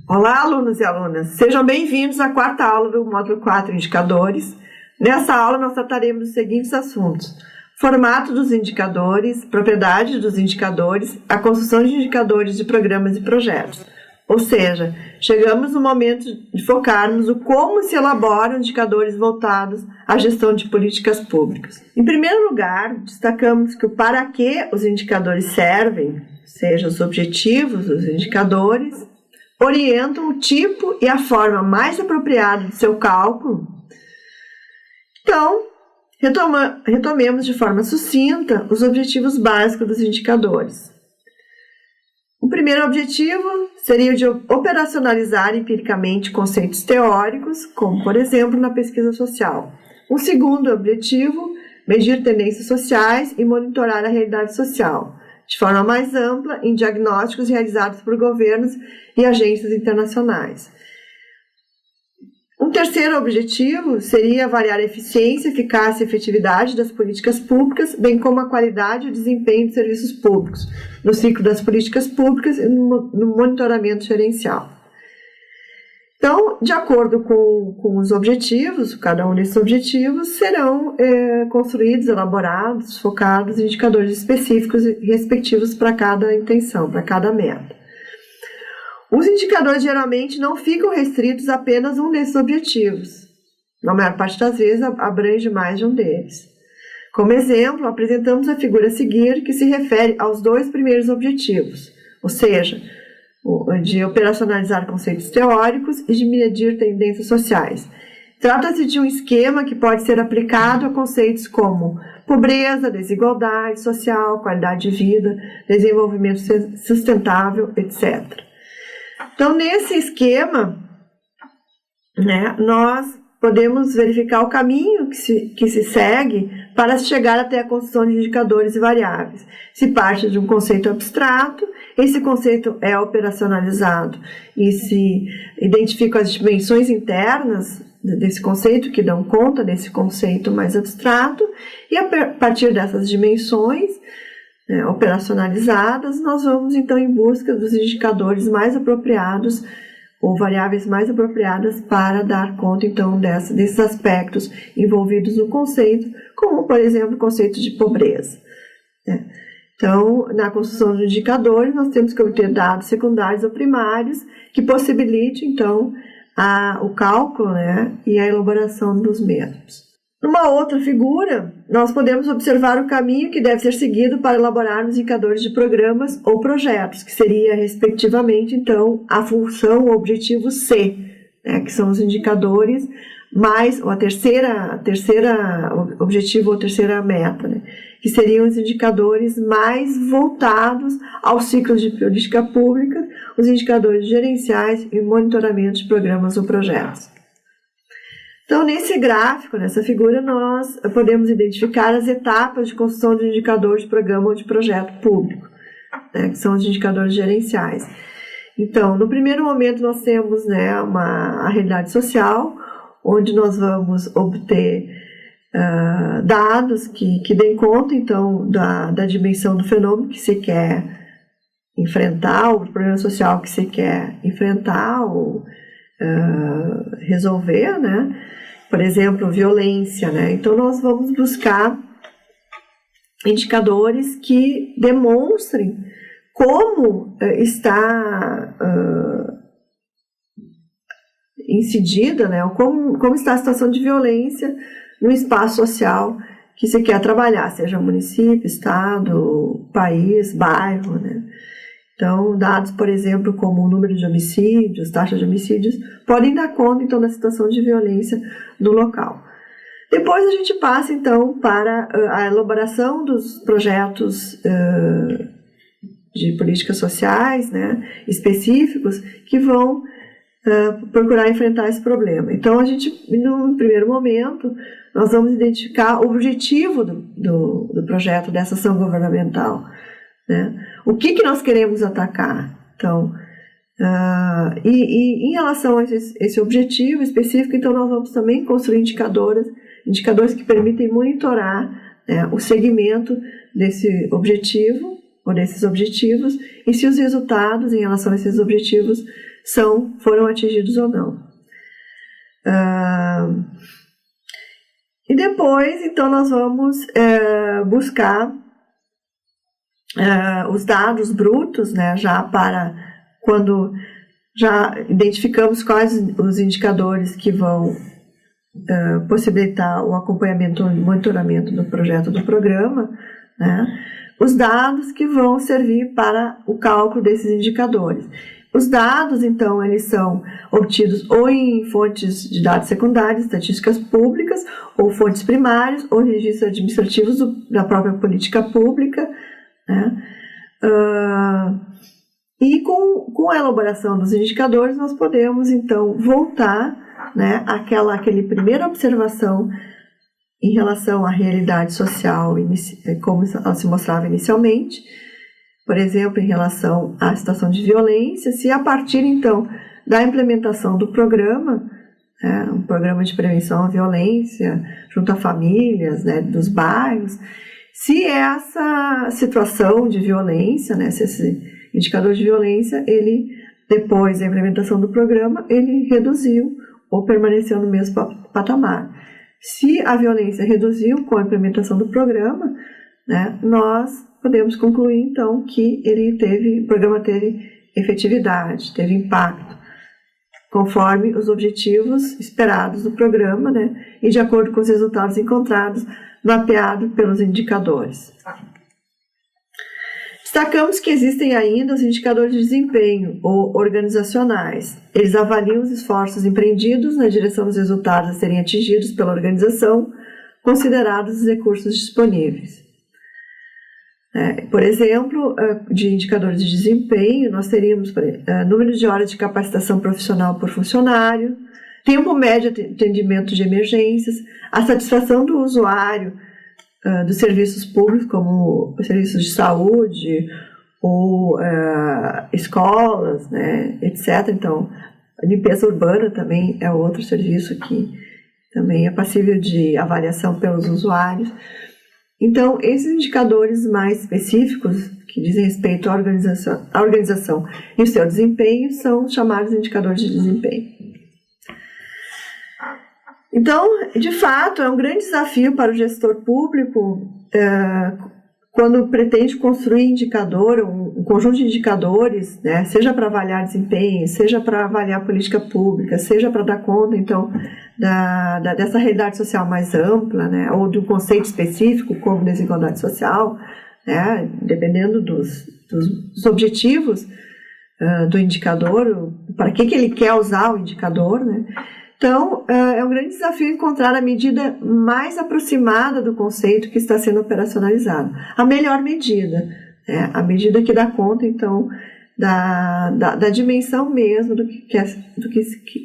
Olá, alunos e alunas! Sejam bem-vindos à quarta aula do módulo 4, Indicadores. Nessa aula, nós trataremos os seguintes assuntos: formato dos indicadores, propriedades dos indicadores, a construção de indicadores de programas e projetos. Ou seja, chegamos no momento de focarmos o como se elaboram indicadores voltados à gestão de políticas públicas. Em primeiro lugar, destacamos que o para que os indicadores servem, ou seja, os objetivos dos indicadores, orientam o tipo e a forma mais apropriada de seu cálculo. Então, retomemos de forma sucinta os objetivos básicos dos indicadores. O primeiro objetivo seria o de operacionalizar empiricamente conceitos teóricos, como, por exemplo, na pesquisa social. O segundo objetivo, medir tendências sociais e monitorar a realidade social, de forma mais ampla, em diagnósticos realizados por governos e agências internacionais. Um terceiro objetivo seria avaliar a eficiência, eficácia e efetividade das políticas públicas, bem como a qualidade e o desempenho de serviços públicos, no ciclo das políticas públicas e no monitoramento gerencial. Então, de acordo com os objetivos, cada um desses objetivos serão construídos, elaborados, focados em indicadores específicos e respectivos para cada intenção, para cada meta. Os indicadores geralmente não ficam restritos a apenas um desses objetivos. Na maior parte das vezes, abrange mais de um deles. Como exemplo, apresentamos a figura a seguir, que se refere aos dois primeiros objetivos, ou seja, de operacionalizar conceitos teóricos e de medir tendências sociais. Trata-se de um esquema que pode ser aplicado a conceitos como pobreza, desigualdade social, qualidade de vida, desenvolvimento sustentável, etc. Então, nesse esquema, nós podemos verificar o caminho que se segue para chegar até a construção de indicadores e variáveis. Se parte de um conceito abstrato, esse conceito é operacionalizado e se identificam as dimensões internas desse conceito, que dão conta desse conceito mais abstrato, e a partir dessas dimensões operacionalizadas, nós vamos então em busca dos indicadores mais apropriados ou variáveis mais apropriadas para dar conta então desses aspectos envolvidos no conceito, como por exemplo o conceito de pobreza. Então, na construção de indicadores, nós temos que obter dados secundários ou primários que possibilitem então o cálculo e a elaboração dos mesmos. Numa outra figura, nós podemos observar o caminho que deve ser seguido para elaborar os indicadores de programas ou projetos, que seria, respectivamente, então, a função ou objetivo C, que são os indicadores mais, ou a terceira objetivo ou terceira meta, que seriam os indicadores mais voltados aos ciclos de política pública, os indicadores gerenciais e monitoramento de programas ou projetos. Então, nesse gráfico, nessa figura, nós podemos identificar as etapas de construção de indicador de programa ou de projeto público, que são os indicadores gerenciais. Então, no primeiro momento, nós temos a realidade social, onde nós vamos obter dados que deem conta, então, da dimensão do fenômeno que se quer enfrentar, o problema social que se quer enfrentar ou resolver, por exemplo, violência, Então, nós vamos buscar indicadores que demonstrem como está incidida, como está a situação de violência no espaço social que se quer trabalhar, seja município, estado, país, bairro, Então, dados, por exemplo, como o número de homicídios, taxa de homicídios, podem dar conta, então, da situação de violência no local. Depois a gente passa, então, para a elaboração dos projetos de políticas sociais, específicos, que vão procurar enfrentar esse problema. Então, a gente, no primeiro momento, nós vamos identificar o objetivo do projeto, dessa ação governamental. O que nós queremos atacar? Então, em relação a esse objetivo específico, então nós vamos também construir indicadores que permitem monitorar o segmento desse objetivo ou desses objetivos e se os resultados em relação a esses objetivos foram atingidos ou não. E depois, então, nós vamos buscar os dados brutos, né, já para quando já identificamos quais os indicadores que vão possibilitar o acompanhamento e monitoramento do projeto do programa, né, os dados que vão servir para o cálculo desses indicadores. Os dados, então, eles são obtidos ou em fontes de dados secundários, estatísticas públicas, ou fontes primárias, ou registros administrativos da própria política pública, né? E com a elaboração dos indicadores, nós podemos, então, voltar, né, àquele primeira observação em relação à realidade social, como ela se mostrava inicialmente, por exemplo, em relação à situação de violência, se a partir, então, da implementação do programa, um programa de prevenção à violência, junto a famílias, né, dos bairros, se essa situação de violência, né, se esse indicador de violência, ele, depois da implementação do programa, ele reduziu ou permaneceu no mesmo patamar. Se a violência reduziu com a implementação do programa, né, nós podemos concluir, então, que o programa teve efetividade, teve impacto, conforme os objetivos esperados do programa, né, e de acordo com os resultados encontrados, mapeados pelos indicadores. Destacamos que existem ainda os indicadores de desempenho, ou organizacionais. Eles avaliam os esforços empreendidos na direção dos resultados a serem atingidos pela organização, considerados os recursos disponíveis. Por exemplo, de indicadores de desempenho, nós teríamos número de horas de capacitação profissional por funcionário, tempo médio de atendimento de emergências, a satisfação do usuário dos serviços públicos, como serviços de saúde ou escolas, né, etc. Então, a limpeza urbana também é outro serviço que também é passível de avaliação pelos usuários. Então, esses indicadores mais específicos, que dizem respeito à organização e o seu desempenho, são chamados indicadores de desempenho. Então, de fato, é um grande desafio para o gestor público quando pretende construir um conjunto de indicadores, né, seja para avaliar desempenho, seja para avaliar política pública, seja para dar conta, então, dessa realidade social mais ampla, né, ou de um conceito específico, como desigualdade social, né, dependendo dos objetivos do indicador, para que ele quer usar o indicador, né. Então, é um grande desafio encontrar a medida mais aproximada do conceito que está sendo operacionalizado. A melhor medida, né? A medida que dá conta, então, da dimensão mesmo do que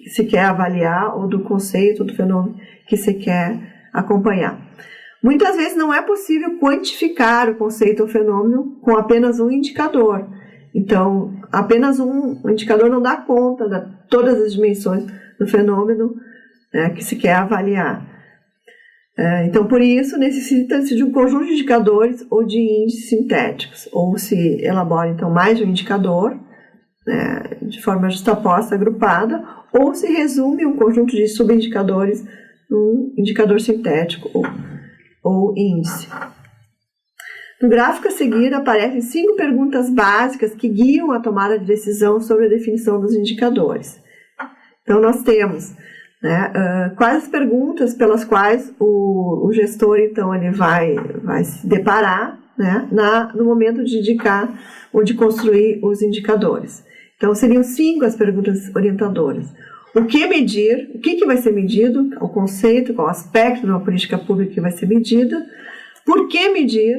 se quer avaliar, ou do conceito, do fenômeno que se quer acompanhar. Muitas vezes não é possível quantificar o conceito ou fenômeno com apenas um indicador. Então, apenas um indicador não dá conta de todas as dimensões do fenômeno, né, que se quer avaliar. Então, por isso, necessita-se de um conjunto de indicadores ou de índices sintéticos, ou se elabora, então, mais de um indicador, né, de forma justaposta, agrupada, ou se resume um conjunto de subindicadores num indicador sintético ou índice. No gráfico a seguir aparecem 5 perguntas básicas que guiam a tomada de decisão sobre a definição dos indicadores. Então, nós temos, né, quais as perguntas pelas quais o gestor, então, ele vai se deparar, né, no momento de indicar ou de construir os indicadores. Então, seriam 5 as perguntas orientadoras. O que medir, o que vai ser medido, o conceito, qual aspecto de uma política pública que vai ser medida, por que medir,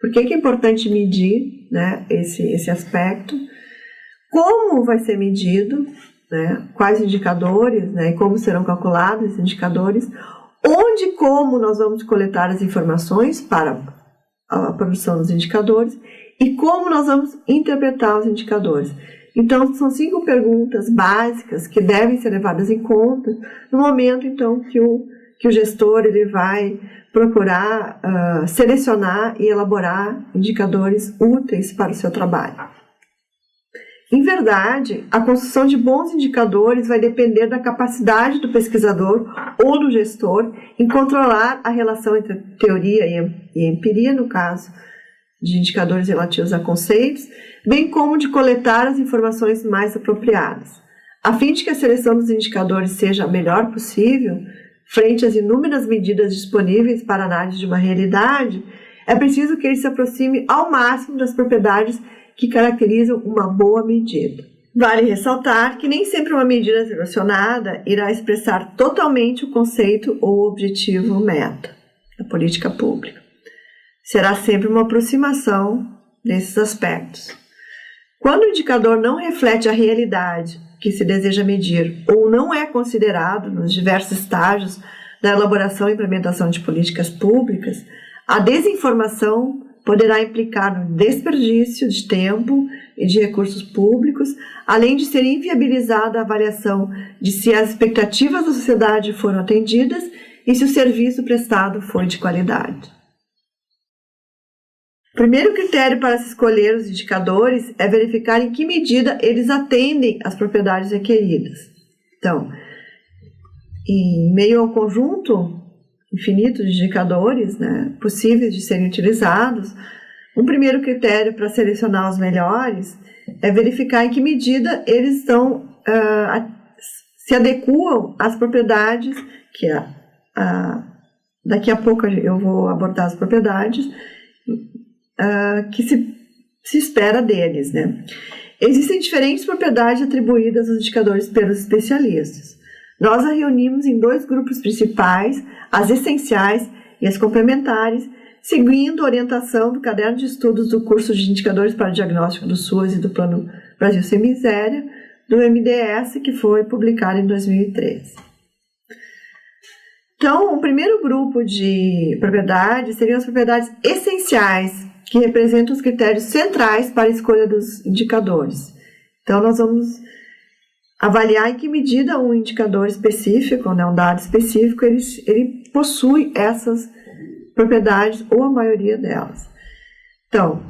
por que é importante medir, né, esse aspecto, como vai ser medido, né, quais indicadores, né, e como serão calculados esses indicadores, onde e como nós vamos coletar as informações para a produção dos indicadores e como nós vamos interpretar os indicadores. Então, são 5 perguntas básicas que devem ser levadas em conta no momento, então, que o gestor ele vai procurar selecionar e elaborar indicadores úteis para o seu trabalho. Em verdade, a construção de bons indicadores vai depender da capacidade do pesquisador ou do gestor em controlar a relação entre teoria e empiria, no caso de indicadores relativos a conceitos, bem como de coletar as informações mais apropriadas. A fim de que a seleção dos indicadores seja a melhor possível, frente às inúmeras medidas disponíveis para análise de uma realidade, é preciso que ele se aproxime ao máximo das propriedades que caracterizam uma boa medida. Vale ressaltar que nem sempre uma medida selecionada irá expressar totalmente o conceito ou objetivo meta da política pública. Será sempre uma aproximação desses aspectos. Quando o indicador não reflete a realidade que se deseja medir ou não é considerado nos diversos estágios da elaboração e implementação de políticas públicas, a desinformação poderá implicar no desperdício de tempo e de recursos públicos, além de ser inviabilizada a avaliação de se as expectativas da sociedade foram atendidas e se o serviço prestado foi de qualidade. O primeiro critério para se escolher os indicadores é verificar em que medida eles atendem às propriedades requeridas. Então, em meio ao conjunto infinito de indicadores, possíveis de serem utilizados, um primeiro critério para selecionar os melhores é verificar em que medida eles se adequam às propriedades que daqui a pouco eu vou abordar as propriedades que se espera deles. Existem diferentes propriedades atribuídas aos indicadores pelos especialistas. Nós a reunimos em dois grupos principais, as essenciais e as complementares, seguindo a orientação do caderno de estudos do curso de Indicadores para o Diagnóstico do SUAS e do Plano Brasil Sem Miséria, do MDS, que foi publicado em 2013. Então, o primeiro grupo de propriedades seriam as propriedades essenciais, que representam os critérios centrais para a escolha dos indicadores. Então, nós vamos avaliar em que medida um indicador específico, um dado específico, ele possui essas propriedades ou a maioria delas. Então,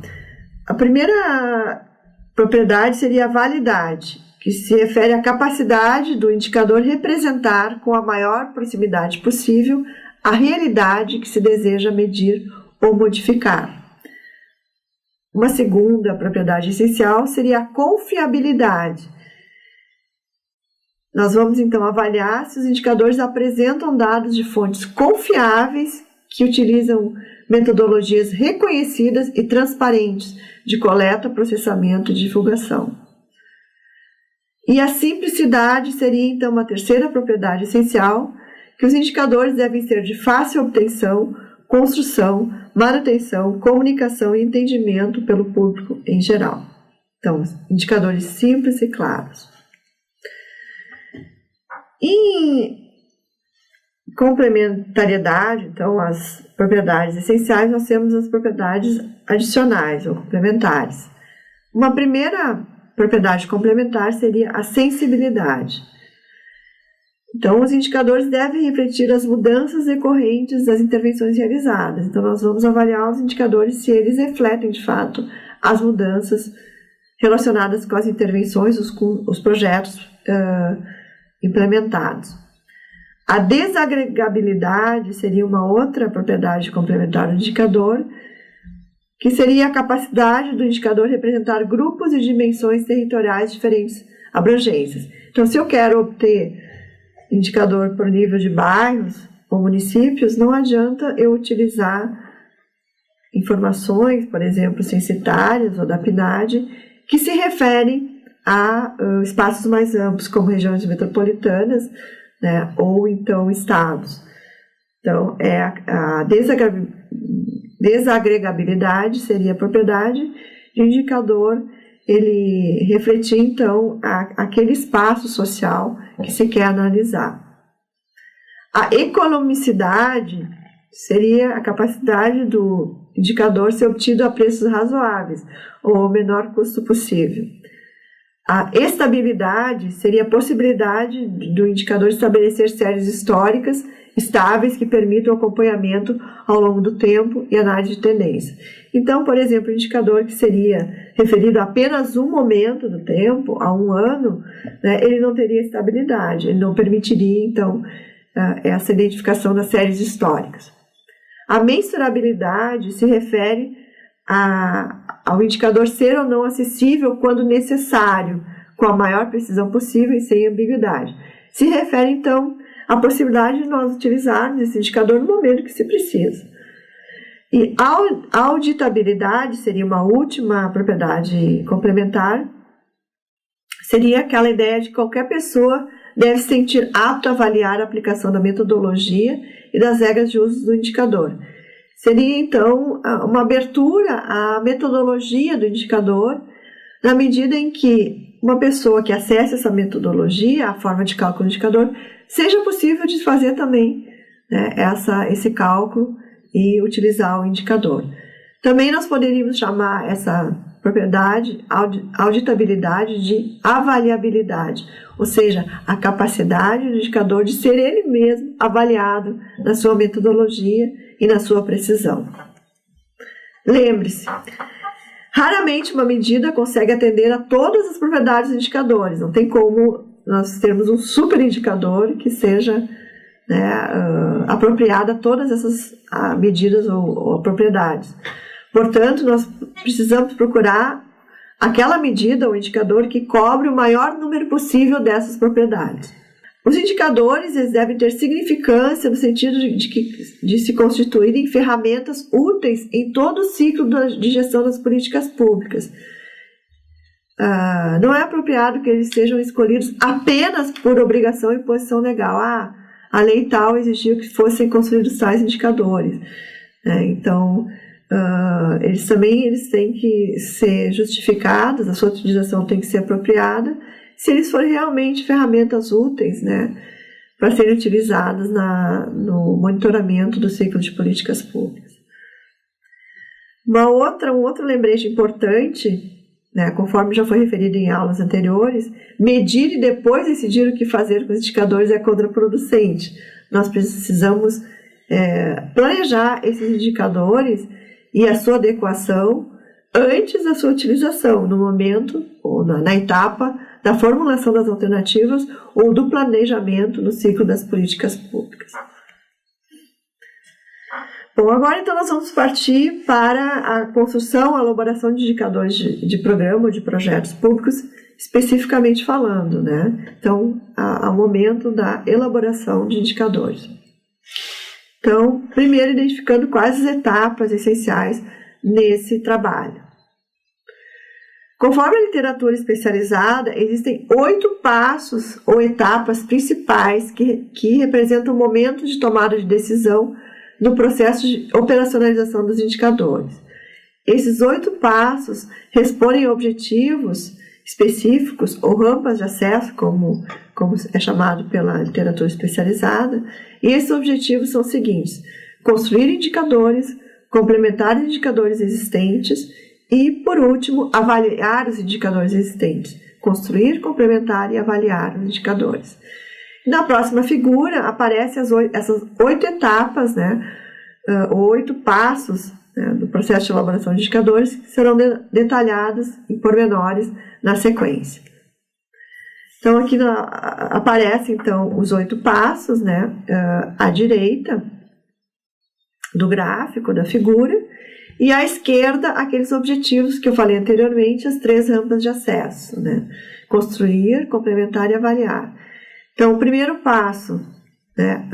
a primeira propriedade seria a validade, que se refere à capacidade do indicador representar com a maior proximidade possível a realidade que se deseja medir ou modificar. Uma segunda propriedade essencial seria a confiabilidade. Nós vamos, então, avaliar se os indicadores apresentam dados de fontes confiáveis que utilizam metodologias reconhecidas e transparentes de coleta, processamento e divulgação. E a simplicidade seria, então, uma terceira propriedade essencial, que os indicadores devem ser de fácil obtenção, construção, manutenção, comunicação e entendimento pelo público em geral. Então, indicadores simples e claros. Em complementariedade, então, as propriedades essenciais, nós temos as propriedades adicionais ou complementares. Uma primeira propriedade complementar seria a sensibilidade. Então, os indicadores devem refletir as mudanças decorrentes das intervenções realizadas. Então, nós vamos avaliar os indicadores se eles refletem, de fato, as mudanças relacionadas com as intervenções, os projetos implementados. A desagregabilidade seria uma outra propriedade complementar do indicador, que seria a capacidade do indicador representar grupos e dimensões territoriais de diferentes abrangências. Então, se eu quero obter indicador por nível de bairros ou municípios, não adianta eu utilizar informações, por exemplo, censitárias ou da PNAD, que se referem a espaços mais amplos, como regiões metropolitanas, ou então estados. Então, a desagregabilidade seria a propriedade de indicador, ele refletir, então, aquele espaço social que se quer analisar. A economicidade seria a capacidade do indicador ser obtido a preços razoáveis ou o menor custo possível. A estabilidade seria a possibilidade do indicador estabelecer séries históricas estáveis que permitam o acompanhamento ao longo do tempo e análise de tendência. Então, por exemplo, o indicador que seria referido a apenas um momento do tempo, a um ano, né, ele não teria estabilidade, ele não permitiria, então, essa identificação das séries históricas. A mensurabilidade se refere ao indicador ser ou não acessível quando necessário, com a maior precisão possível e sem ambiguidade. Se refere, então, à possibilidade de nós utilizarmos esse indicador no momento que se precisa. E a auditabilidade seria uma última propriedade complementar, seria aquela ideia de que qualquer pessoa deve se sentir apto a avaliar a aplicação da metodologia e das regras de uso do indicador. Seria, então, uma abertura à metodologia do indicador, na medida em que uma pessoa que acesse essa metodologia, a forma de cálculo do indicador, seja possível de fazer também, né, esse cálculo e utilizar o indicador. Também nós poderíamos chamar essa propriedade, auditabilidade, de avaliabilidade, ou seja, a capacidade do indicador de ser ele mesmo avaliado na sua metodologia e na sua precisão. Lembre-se, raramente uma medida consegue atender a todas as propriedades dos indicadores. Não tem como nós termos um super indicador que seja, né, apropriado a todas essas medidas ou propriedades. Portanto, nós precisamos procurar aquela medida ou indicador que cobre o maior número possível dessas propriedades. Os indicadores eles devem ter significância no sentido de se constituírem ferramentas úteis em todo o ciclo de gestão das políticas públicas. Não é apropriado que eles sejam escolhidos apenas por obrigação e imposição legal. A lei tal exigiu que fossem construídos tais indicadores. Então, eles têm que ser justificados, a sua utilização tem que ser apropriada, se eles forem realmente ferramentas úteis, né, para serem utilizadas no monitoramento do ciclo de políticas públicas. Um outro lembrete importante, né, conforme já foi referido em aulas anteriores, medir e depois decidir o que fazer com os indicadores é contraproducente. Nós precisamos planejar esses indicadores e a sua adequação antes da sua utilização, no momento ou na etapa da formulação das alternativas ou do planejamento no ciclo das políticas públicas. Bom, agora então nós vamos partir para a construção, a elaboração de indicadores de programa ou de projetos públicos, especificamente falando, né? Então, ao momento da elaboração de indicadores. Então, primeiro identificando quais as etapas essenciais nesse trabalho. Conforme a literatura especializada, existem 8 passos ou etapas principais que representam o momento de tomada de decisão no processo de operacionalização dos indicadores. Esses 8 passos respondem a objetivos específicos ou rampas de acesso, como é chamado pela literatura especializada, e esses objetivos são os seguintes: construir indicadores, complementar indicadores existentes e, por último, avaliar os indicadores existentes. Construir, complementar e avaliar os indicadores. Na próxima figura aparecem essas 8 etapas, né, 8 passos, né, do processo de elaboração de indicadores, que serão detalhados em pormenores na sequência. Então, aqui aparecem então, os 8 passos, né, à direita do gráfico, da figura, e à esquerda, aqueles objetivos que eu falei anteriormente, as 3 rampas de acesso, né? Construir, complementar e avaliar. Então, o primeiro passo, né,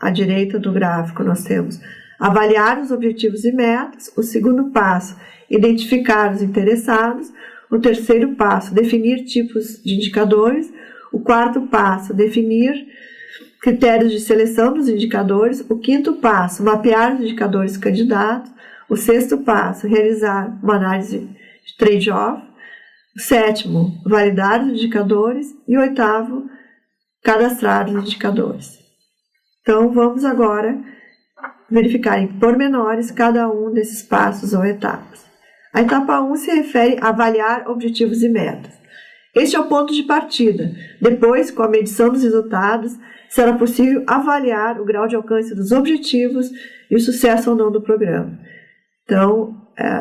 à direita do gráfico, nós temos avaliar os objetivos e metas. O segundo passo, identificar os interessados. O terceiro passo, definir tipos de indicadores. O quarto passo, definir critérios de seleção dos indicadores. O quinto passo, mapear os indicadores candidatos. O sexto passo, realizar uma análise de trade-off. O sétimo, validar os indicadores. E o oitavo, cadastrar os indicadores. Então, vamos agora verificar em pormenores cada um desses passos ou etapas. A etapa 1 se refere a avaliar objetivos e metas. Este é o ponto de partida. Depois, com a medição dos resultados, será possível avaliar o grau de alcance dos objetivos e o sucesso ou não do programa. Então,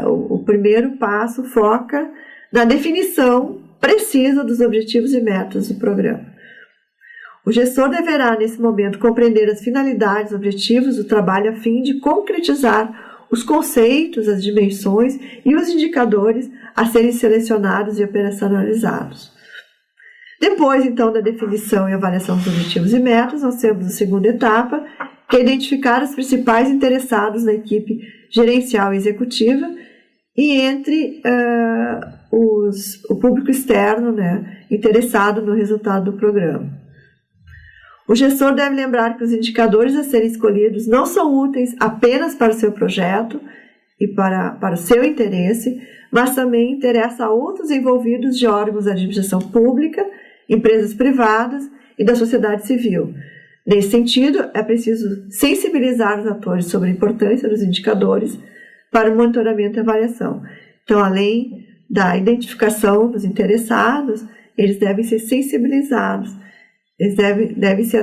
o primeiro passo foca na definição precisa dos objetivos e metas do programa. O gestor deverá, nesse momento, compreender as finalidades, objetivos do trabalho a fim de concretizar os conceitos, as dimensões e os indicadores a serem selecionados e operacionalizados. Depois, então, da definição e avaliação dos objetivos e metas, nós temos a segunda etapa, que é identificar os principais interessados na equipe gerencial e executiva e entre o público externo, né, interessado no resultado do programa. O gestor deve lembrar que os indicadores a serem escolhidos não são úteis apenas para o seu projeto e para o seu interesse, mas também interessa a outros envolvidos de órgãos da administração pública, empresas privadas e da sociedade civil. Nesse sentido, é preciso sensibilizar os atores sobre a importância dos indicadores para o monitoramento e avaliação. Então, além da identificação dos interessados, eles devem ser sensibilizados. Eles devem se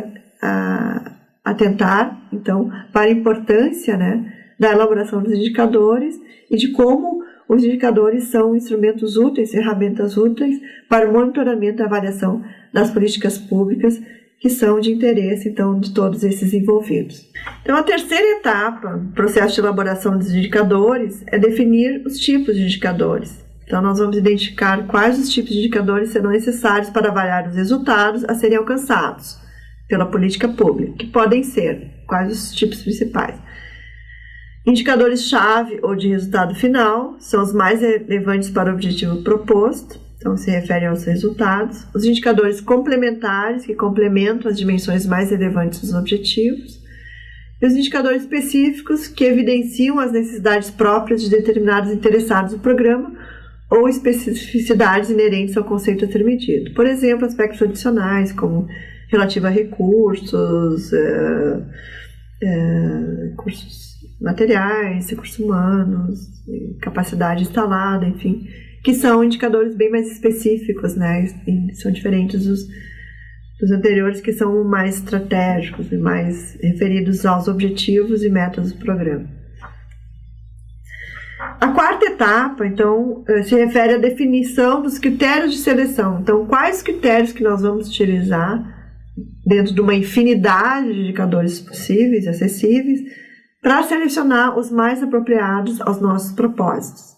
atentar, então, para a importância, né, da elaboração dos indicadores e de como os indicadores são instrumentos úteis, ferramentas úteis para o monitoramento e avaliação das políticas públicas que são de interesse, então, de todos esses envolvidos. Então, a terceira etapa do processo de elaboração dos indicadores é definir os tipos de indicadores. Então, nós vamos identificar quais os tipos de indicadores serão necessários para avaliar os resultados a serem alcançados pela política pública, que podem ser, quais os tipos principais. Indicadores-chave ou de resultado final são os mais relevantes para o objetivo proposto, então se referem aos resultados. Os indicadores complementares, que complementam as dimensões mais relevantes dos objetivos. E os indicadores específicos, que evidenciam as necessidades próprias de determinados interessados no programa, ou especificidades inerentes ao conceito a ser medido. Por exemplo, aspectos adicionais, como relativo a recursos, recursos materiais, recursos humanos, capacidade instalada, enfim, que são indicadores bem mais específicos, né? E são diferentes dos anteriores, que são mais estratégicos e mais referidos aos objetivos e metas do programa. A quarta etapa, então, se refere à definição dos critérios de seleção. Então, quais critérios que nós vamos utilizar dentro de uma infinidade de indicadores possíveis e acessíveis para selecionar os mais apropriados aos nossos propósitos.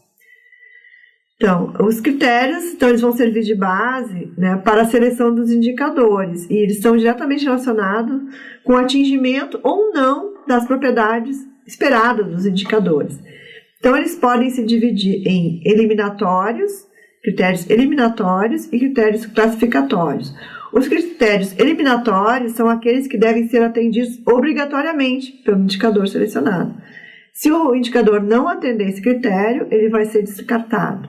Então, os critérios, então, eles vão servir de base, né, para a seleção dos indicadores e eles estão diretamente relacionados com o atingimento ou não das propriedades esperadas dos indicadores. Então, eles podem se dividir em critérios eliminatórios e critérios classificatórios. Os critérios eliminatórios são aqueles que devem ser atendidos obrigatoriamente pelo indicador selecionado. Se o indicador não atender esse critério, ele vai ser descartado.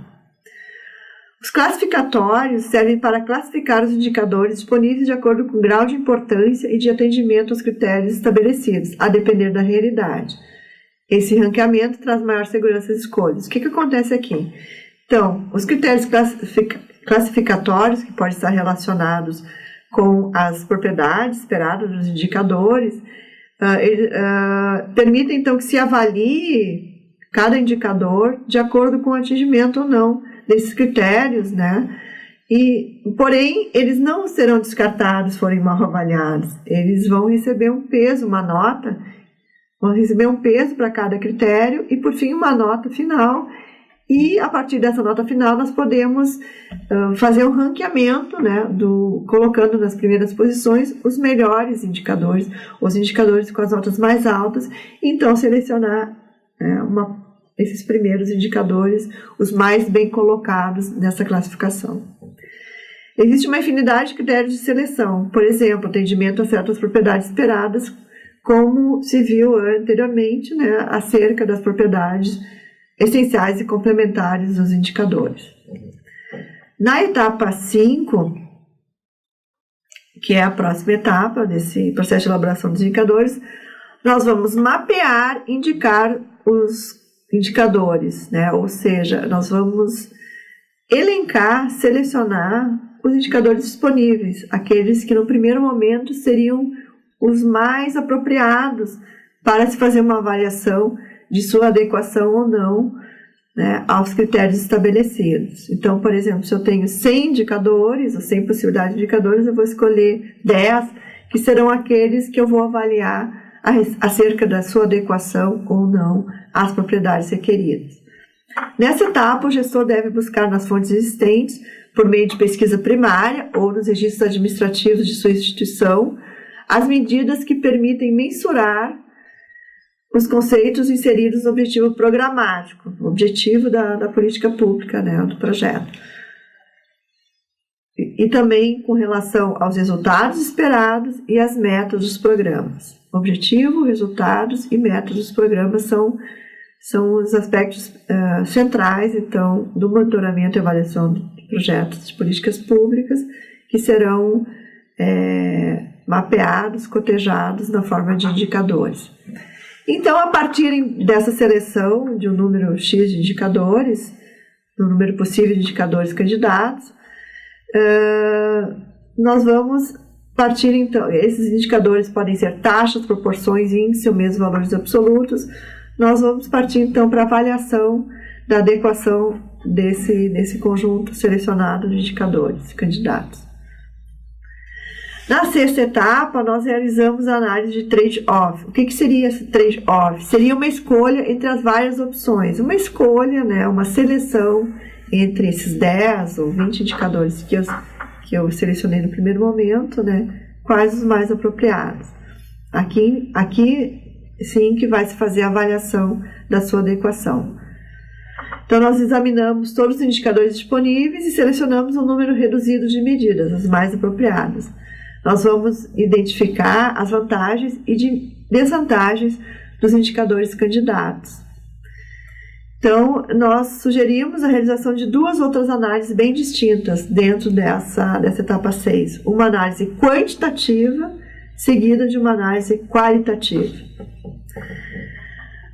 Os classificatórios servem para classificar os indicadores disponíveis de acordo com o grau de importância e de atendimento aos critérios estabelecidos, a depender da realidade. Esse ranqueamento traz maior segurança das escolhas. O que acontece aqui? Então, os critérios classificatórios, que podem estar relacionados com as propriedades esperadas dos indicadores, permitem, então, que se avalie cada indicador de acordo com o atingimento ou não desses critérios, né? Porém, eles não serão descartados se forem mal avaliados. Eles vão receber um peso, uma nota, vão receber um peso para cada critério e, por fim, uma nota final. E, a partir dessa nota final, nós podemos fazer um ranqueamento, né, colocando nas primeiras posições os melhores indicadores, os indicadores com as notas mais altas, e então selecionar esses primeiros indicadores, os mais bem colocados nessa classificação. Existe uma infinidade de critérios de seleção, por exemplo, atendimento a certas propriedades esperadas, como se viu anteriormente, né, acerca das propriedades essenciais e complementares dos indicadores. Na etapa 5, que é a próxima etapa desse processo de elaboração dos indicadores, nós vamos mapear, indicar os indicadores, né? Ou seja, nós vamos elencar, selecionar os indicadores disponíveis, aqueles que no primeiro momento seriam os mais apropriados para se fazer uma avaliação de sua adequação ou não, né, aos critérios estabelecidos. Então, por exemplo, se eu tenho 100 indicadores, ou 100 possibilidades de indicadores, eu vou escolher 10, que serão aqueles que eu vou avaliar acerca da sua adequação ou não às propriedades requeridas. Nessa etapa, o gestor deve buscar nas fontes existentes, por meio de pesquisa primária ou nos registros administrativos de sua instituição, as medidas que permitem mensurar os conceitos inseridos no objetivo programático, o objetivo da política pública, né, do projeto. E também com relação aos resultados esperados e às metas dos programas. Objetivo, resultados e metas dos programas são os aspectos centrais, então, do monitoramento e avaliação de projetos de políticas públicas que serão mapeados, cotejados na forma de indicadores. Então, a partir dessa seleção de um número X de indicadores, um número possível de indicadores candidatos, nós vamos partir, então, esses indicadores podem ser taxas, proporções, índice ou mesmo valores absolutos. Nós vamos partir, então, para a avaliação da adequação desse conjunto selecionado de indicadores candidatos. Na sexta etapa, nós realizamos a análise de trade-off. O que seria esse trade-off? Seria uma escolha entre as várias opções. Uma escolha, né, uma seleção entre esses 10 ou 20 indicadores que eu selecionei no primeiro momento, né, quais os mais apropriados. Aqui sim que vai se fazer a avaliação da sua adequação. Então, nós examinamos todos os indicadores disponíveis e selecionamos um número reduzido de medidas, as mais apropriadas. Nós vamos identificar as vantagens e desvantagens dos indicadores candidatos. Então, nós sugerimos a realização de duas outras análises bem distintas dentro dessa etapa 6. Uma análise quantitativa, seguida de uma análise qualitativa.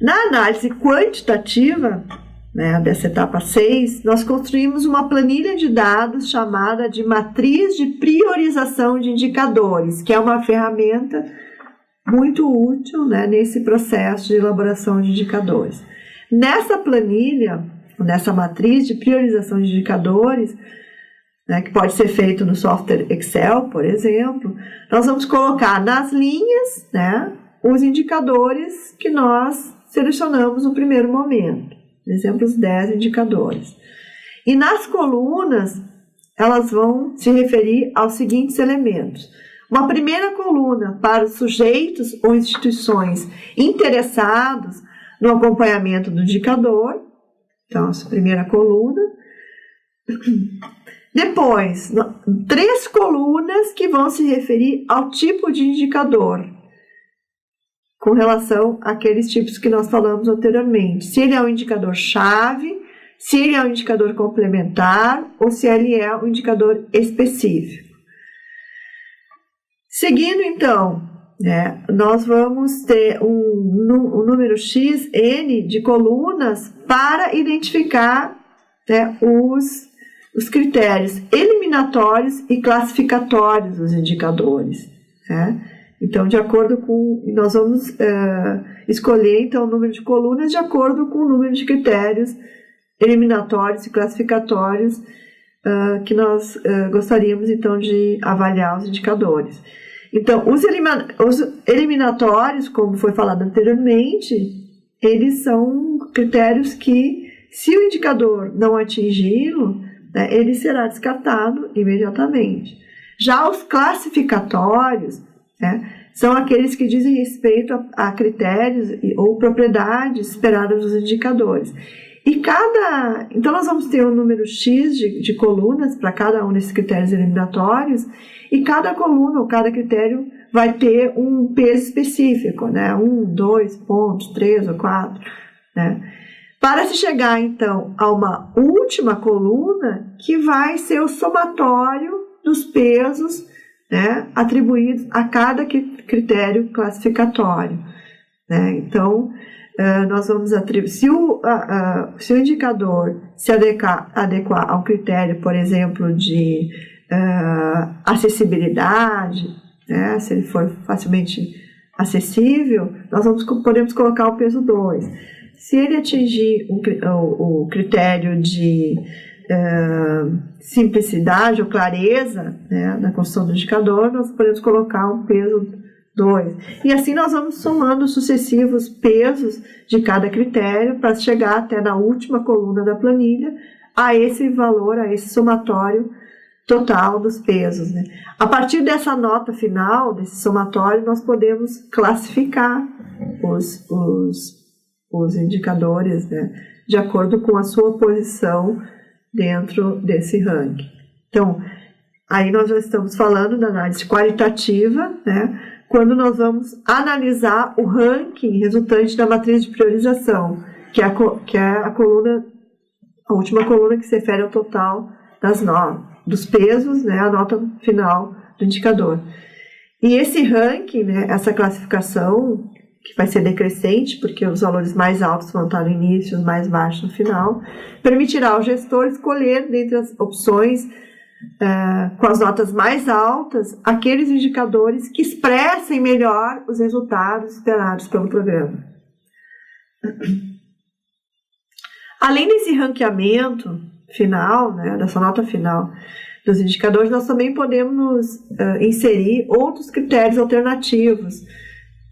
Na análise quantitativa, né, dessa etapa 6, nós construímos uma planilha de dados chamada de matriz de priorização de indicadores, que é uma ferramenta muito útil, né, nesse processo de elaboração de indicadores. Nessa planilha, nessa matriz de priorização de indicadores, né, que pode ser feito no software Excel, por exemplo, nós vamos colocar nas linhas, né, os indicadores que nós selecionamos no primeiro momento. Por exemplo, os 10 indicadores. E nas colunas, elas vão se referir aos seguintes elementos. Uma primeira coluna para os sujeitos ou instituições interessados no acompanhamento do indicador. Então, essa primeira coluna. Depois, 3 colunas que vão se referir ao tipo de indicador, com relação àqueles tipos que nós falamos anteriormente. Se ele é um indicador-chave, se ele é um indicador complementar ou se ele é um indicador específico. Seguindo, então, né, nós vamos ter um número X, N de colunas para identificar, né, os critérios eliminatórios e classificatórios dos indicadores, né? Então, de acordo com... Nós vamos escolher, então, o número de colunas de acordo com o número de critérios eliminatórios e classificatórios que nós gostaríamos, então, de avaliar os indicadores. Então, os eliminatórios, como foi falado anteriormente, eles são critérios que, se o indicador não atingi-lo, né, ele será descartado imediatamente. Já os classificatórios, né, são aqueles que dizem respeito a critérios ou propriedades esperadas dos indicadores. Então, nós vamos ter um número X de colunas para cada um desses critérios eliminatórios, e cada coluna ou cada critério vai ter um peso específico, né? 1, 2 pontos, 3 ou 4, né? Para se chegar, então, a uma última coluna, que vai ser o somatório dos pesos, né, atribuídos a cada critério classificatório, né? Então, nós vamos atribuir, se o indicador se adequar ao critério, por exemplo, de acessibilidade, né, se ele for facilmente acessível, nós podemos colocar o peso 2. Se ele atingir o critério de simplicidade ou clareza, né, na construção do indicador, nós podemos colocar um peso 2. E assim nós vamos somando sucessivos pesos de cada critério para chegar até na última coluna da planilha a esse valor, a esse somatório total dos pesos, né? A partir dessa nota final, desse somatório, nós podemos classificar os indicadores, né, de acordo com a sua posição dentro desse ranking. Então, aí nós já estamos falando da análise qualitativa, né, quando nós vamos analisar o ranking resultante da matriz de priorização, que é a última coluna que se refere ao total dos pesos, né, a nota final do indicador. E esse ranking, né, essa classificação, que vai ser decrescente, porque os valores mais altos vão estar no início, os mais baixos no final, permitirá ao gestor escolher dentre as opções com as notas mais altas, aqueles indicadores que expressem melhor os resultados esperados pelo programa. Além desse ranqueamento final, né, dessa nota final dos indicadores, nós também podemos inserir outros critérios alternativos,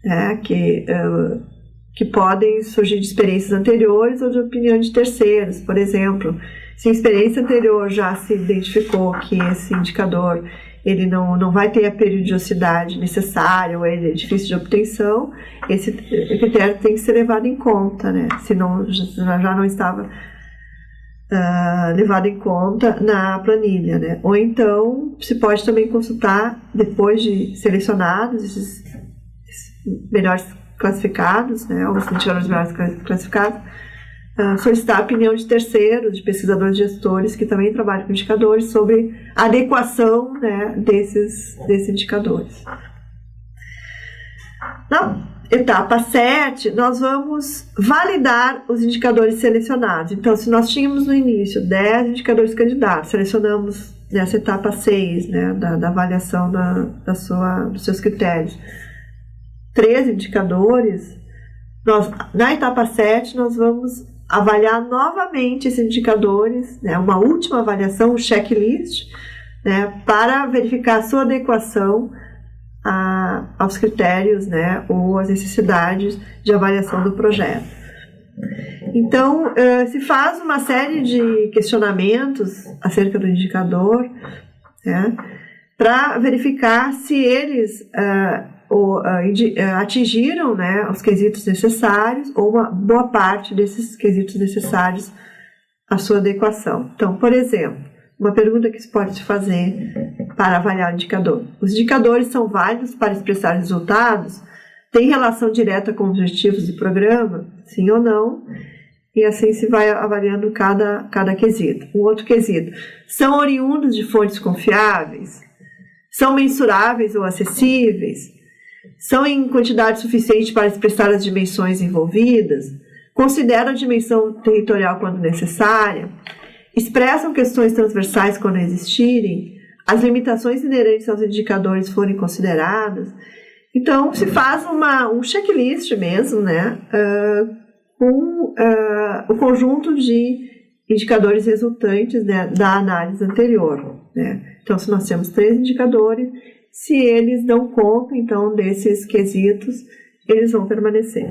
né, que podem surgir de experiências anteriores ou de opinião de terceiros. Por exemplo, se a experiência anterior já se identificou que esse indicador ele não vai ter a periodicidade necessária ou ele é difícil de obtenção, esse critério tem que ser levado em conta, né? Senão já não estava levado em conta na planilha, né? Ou então se pode também consultar, depois de selecionados esses melhores classificados, né, os indicadores melhores classificados, solicitar a opinião de terceiros, de pesquisadores gestores que também trabalham com indicadores, sobre a adequação, né, desses indicadores. Na etapa 7, nós vamos validar os indicadores selecionados. Então, se nós tínhamos no início 10 indicadores candidatos, selecionamos nessa etapa 6, né, da avaliação dos seus critérios, 13 indicadores, na etapa 7 nós vamos avaliar novamente esses indicadores, né, uma última avaliação, um checklist, né, para verificar a sua adequação aos critérios, né, ou às necessidades de avaliação do projeto. Então, se faz uma série de questionamentos acerca do indicador, né, para verificar se eles atingiram, né, os quesitos necessários ou uma boa parte desses quesitos necessários à sua adequação. Então, por exemplo, uma pergunta que se pode fazer para avaliar o indicador: os indicadores são válidos para expressar resultados? Tem relação direta com os objetivos do programa? Sim ou não? E assim se vai avaliando cada quesito. Um outro quesito: são oriundos de fontes confiáveis? São mensuráveis ou acessíveis? São em quantidade suficiente para expressar as dimensões envolvidas? Consideram a dimensão territorial quando necessária? Expressam questões transversais quando existirem? As limitações inerentes aos indicadores forem consideradas? Então, se faz um checklist mesmo, né, com o conjunto de indicadores resultantes, né, da análise anterior, né? Então, se nós temos 3 indicadores, se eles dão conta, então, desses quesitos, eles vão permanecer.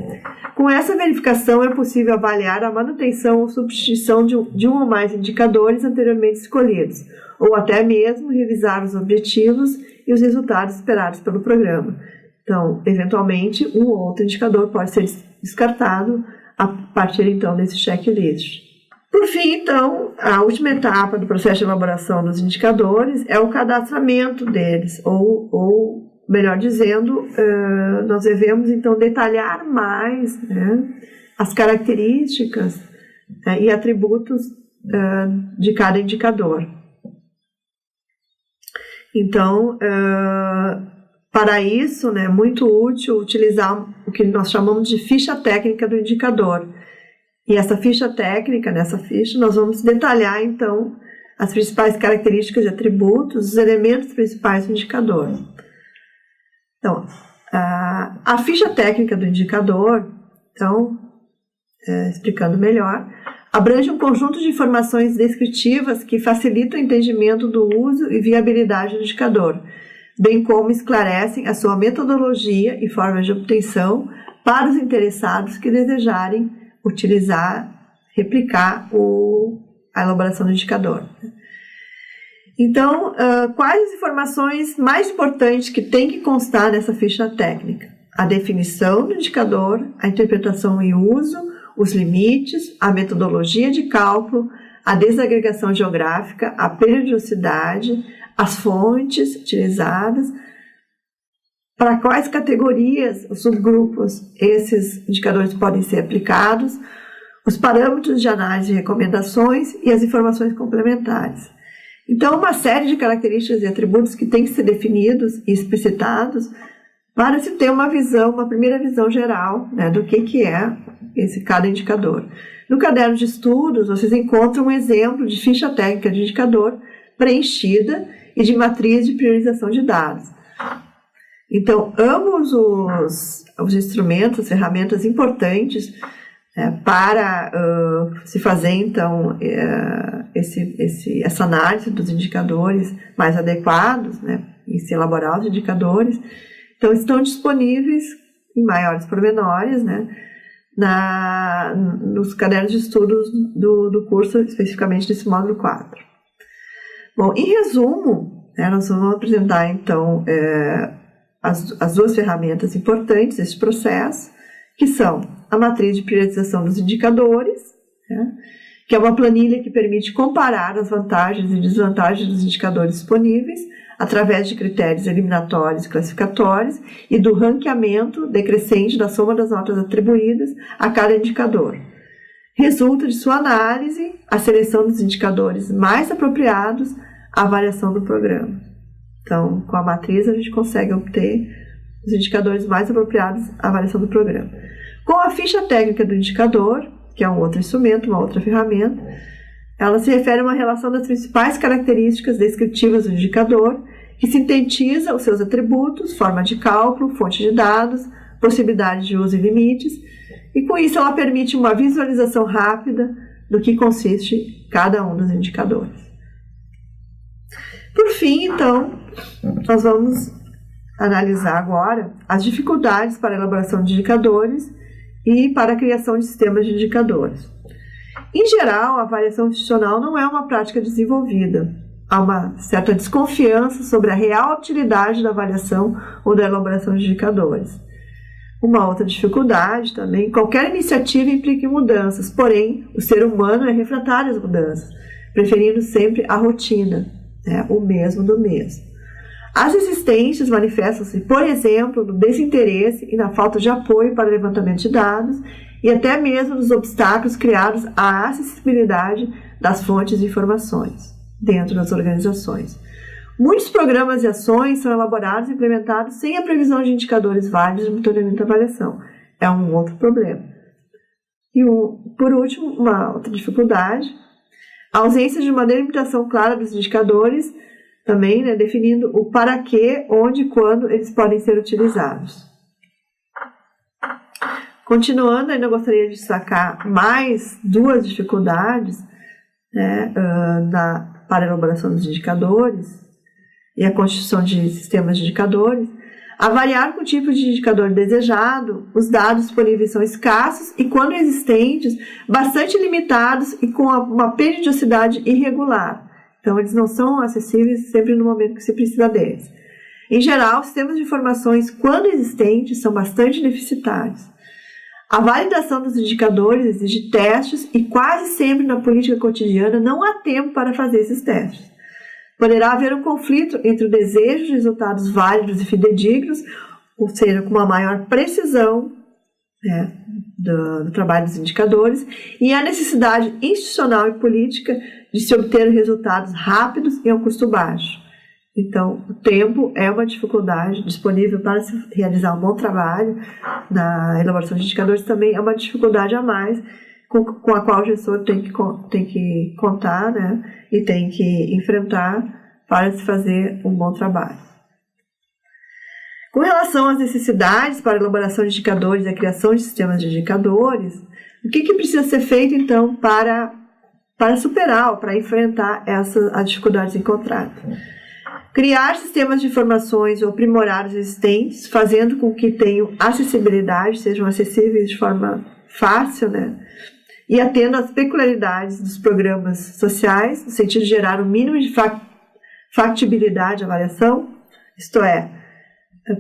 Com essa verificação, é possível avaliar a manutenção ou substituição de um ou mais indicadores anteriormente escolhidos, ou até mesmo revisar os objetivos e os resultados esperados pelo programa. Então, eventualmente, um ou outro indicador pode ser descartado a partir, então, desse checklist. Por fim, então, a última etapa do processo de elaboração dos indicadores é o cadastramento deles, ou melhor dizendo, nós devemos, então, detalhar mais, né, as características e atributos de cada indicador. Então, Para isso, né, é muito útil utilizar o que nós chamamos de ficha técnica do indicador. E essa ficha técnica, nessa ficha, nós vamos detalhar, então, as principais características e atributos, os elementos principais do indicador. Então, a ficha técnica do indicador, então, explicando melhor, abrange um conjunto de informações descritivas que facilitam o entendimento do uso e viabilidade do indicador, bem como esclarecem a sua metodologia e formas de obtenção para os interessados que desejarem replicar a elaboração do indicador. Então, quais as informações mais importantes que tem que constar nessa ficha técnica? A definição do indicador, a interpretação e uso, os limites, a metodologia de cálculo, a desagregação geográfica, a periodicidade, as fontes utilizadas, para quais categorias, os subgrupos, esses indicadores podem ser aplicados, os parâmetros de análise e recomendações e as informações complementares. Então, uma série de características e atributos que têm que ser definidos e explicitados para se ter uma primeira visão geral, né, do que é cada indicador. No caderno de estudos, vocês encontram um exemplo de ficha técnica de indicador preenchida e de matriz de priorização de dados. Então, ambos os instrumentos, as ferramentas importantes para se fazer, então, essa análise dos indicadores mais adequados, né, e se elaborar os indicadores, então, estão disponíveis em maiores pormenores, né, nos cadernos de estudos do curso, especificamente desse módulo 4. Bom, em resumo, nós vamos apresentar, então, as duas ferramentas importantes desse processo, que são a matriz de priorização dos indicadores, né, que é uma planilha que permite comparar as vantagens e desvantagens dos indicadores disponíveis através de critérios eliminatórios e classificatórios e do ranqueamento decrescente da soma das notas atribuídas a cada indicador. Resulta de sua análise a seleção dos indicadores mais apropriados à avaliação do programa. Então, com a matriz, a gente consegue obter os indicadores mais apropriados à avaliação do programa. Com a ficha técnica do indicador, que é um outro instrumento, uma outra ferramenta, ela se refere a uma relação das principais características descritivas do indicador, que sintetiza os seus atributos, forma de cálculo, fonte de dados, possibilidade de uso e limites, e com isso ela permite uma visualização rápida do que consiste cada um dos indicadores. Por fim, então, nós vamos analisar agora as dificuldades para a elaboração de indicadores e para a criação de sistemas de indicadores. Em geral, a avaliação institucional não é uma prática desenvolvida. Há uma certa desconfiança sobre a real utilidade da avaliação ou da elaboração de indicadores. Uma outra dificuldade também, qualquer iniciativa implica em mudanças, porém, o ser humano é refratário às mudanças, preferindo sempre a rotina, né, o mesmo do mesmo. As resistências manifestam-se, por exemplo, no desinteresse e na falta de apoio para o levantamento de dados e até mesmo nos obstáculos criados à acessibilidade das fontes de informações dentro das organizações. Muitos programas e ações são elaborados e implementados sem a previsão de indicadores válidos de monitoramento e avaliação. É um outro problema. E, por último, uma outra dificuldade, a ausência de uma delimitação clara dos indicadores, também, né, definindo o para quê, onde e quando eles podem ser utilizados. Continuando, ainda gostaria de destacar mais duas dificuldades, né, para a elaboração dos indicadores e a constituição de sistemas de indicadores. Avaliar com o tipo de indicador desejado, os dados disponíveis são escassos e, quando existentes, bastante limitados e com uma periodicidade irregular. Então, eles não são acessíveis sempre no momento que se precisa deles. Em geral, os sistemas de informações, quando existentes, são bastante deficitários. A validação dos indicadores exige testes e quase sempre na política cotidiana não há tempo para fazer esses testes. Poderá haver um conflito entre o desejo de resultados válidos e fidedignos, ou seja, com uma maior precisão, né, do trabalho dos indicadores, e a necessidade institucional e política de se obter resultados rápidos e a um custo baixo. Então, o tempo é uma dificuldade disponível para se realizar um bom trabalho na elaboração de indicadores, também é uma dificuldade a mais com a qual o gestor tem que contar, né, e tem que enfrentar para se fazer um bom trabalho. Com relação às necessidades para a elaboração de indicadores e a criação de sistemas de indicadores, o que precisa ser feito, então, para superar ou para enfrentar as dificuldades encontradas? Criar sistemas de informações ou aprimorar os existentes, fazendo com que tenham acessibilidade, sejam acessíveis de forma fácil, né? E atendo às peculiaridades dos programas sociais, no sentido de gerar o mínimo de factibilidade à avaliação, isto é,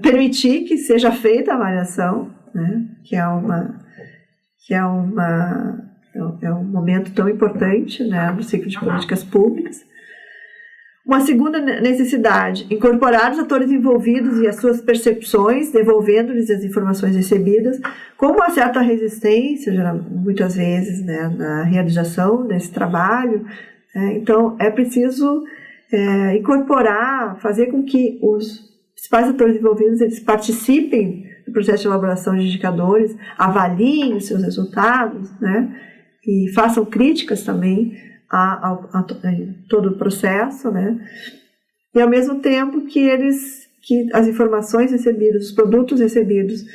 permitir que seja feita a avaliação, né? que é um momento tão importante, né, no ciclo de políticas públicas. Uma segunda necessidade, incorporar os atores envolvidos e as suas percepções, devolvendo-lhes as informações recebidas, com uma certa resistência, muitas vezes, né, na realização desse trabalho. Então, é preciso incorporar, fazer com que os principais atores envolvidos eles participem do processo de elaboração de indicadores, avaliem os seus resultados, né, e façam críticas também a todo o processo, né? E ao mesmo tempo que as informações recebidas, os produtos recebidos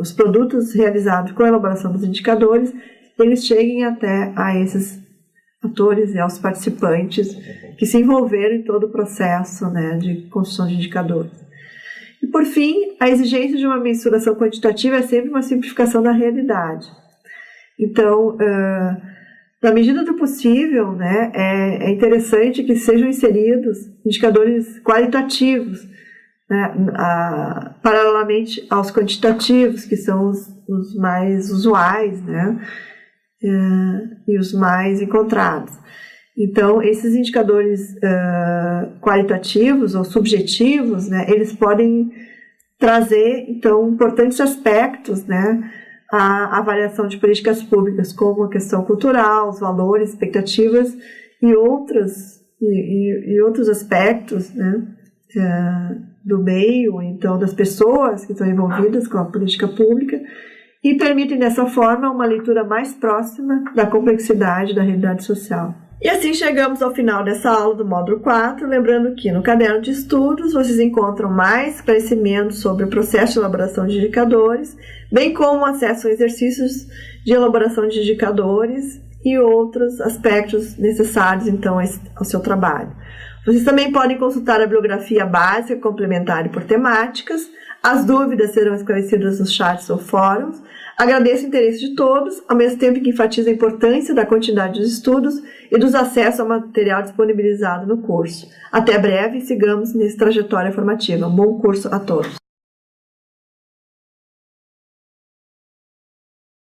os produtos realizados com a elaboração dos indicadores, eles cheguem até a esses atores e aos participantes que se envolveram em todo o processo, né, de construção de indicadores. E por fim, a exigência de uma mensuração quantitativa é sempre uma simplificação da realidade. Então, na medida do possível, né, é interessante que sejam inseridos indicadores qualitativos, né, paralelamente aos quantitativos, que são os mais usuais, né, e os mais encontrados. Então, esses indicadores qualitativos ou subjetivos, né, eles podem trazer, então, importantes aspectos, né, a avaliação de políticas públicas, como a questão cultural, os valores, expectativas e outros aspectos, né, do meio, então das pessoas que estão envolvidas com a política pública e permitem dessa forma uma leitura mais próxima da complexidade da realidade social. E assim chegamos ao final dessa aula do módulo 4, lembrando que no caderno de estudos vocês encontram mais esclarecimentos sobre o processo de elaboração de indicadores, bem como acesso a exercícios de elaboração de indicadores e outros aspectos necessários, então, ao seu trabalho. Vocês também podem consultar a bibliografia básica, complementar e por temáticas. As dúvidas serão esclarecidas nos chats ou fóruns. Agradeço o interesse de todos, ao mesmo tempo que enfatizo a importância da continuidade dos estudos e dos acessos ao material disponibilizado no curso. Até breve e sigamos nessa trajetória formativa. Um bom curso a todos.